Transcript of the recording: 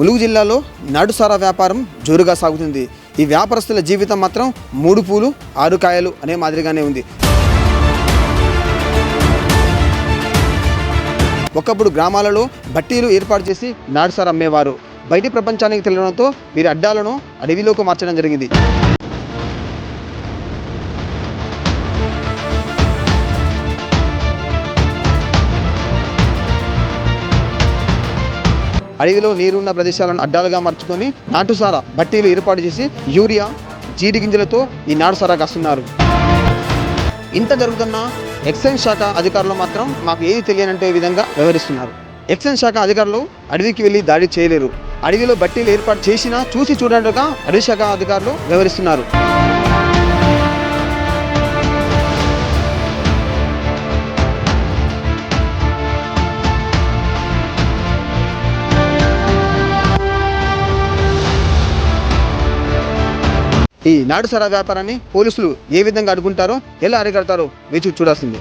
ములుగు జిల్లాలో నాటుసారా వ్యాపారం జోరుగా సాగుతుంది. ఈ వ్యాపారస్తుల జీవితం మాత్రం 3 పూలు 6 కాయలు అనే మాదిరిగానే ఉంది. ఒకప్పుడు గ్రామాలలో బట్టీలు ఏర్పాటు చేసి నాటుసారా అమ్మేవారు. బయటి ప్రపంచానికి తెలియడంతో వీరి అడ్డాలను అడవిలోకి మార్చడం జరిగింది. అడవిలో నీరున్న ప్రదేశాలను అడ్డాలుగా మార్చుకొని నాటుసారా బట్టీలు ఏర్పాటు చేసి యూరియా, జీడి గింజలతో ఈ నాటుసారా కాస్తున్నారు. ఇంత జరుగుతున్న ఎక్సైజ్ శాఖ అధికారులు మాత్రం మాకు ఏది తెలియనంటే విధంగా వ్యవహరిస్తున్నారు. ఎక్సైజ్ శాఖ అధికారులు అడవికి వెళ్ళి దాడి చేయలేరు. అడవిలో బట్టీలు ఏర్పాటు చేసినా చూసి చూడట్టుగా అడవి శాఖ అధికారులు వ్యవహరిస్తున్నారు. ఈ నాటుసారా వ్యాపారాన్ని పోలీసులు ఏ విధంగా అడ్డుకుంటారో, ఎలా అరికడతారో వేచి చూడాల్సిందే.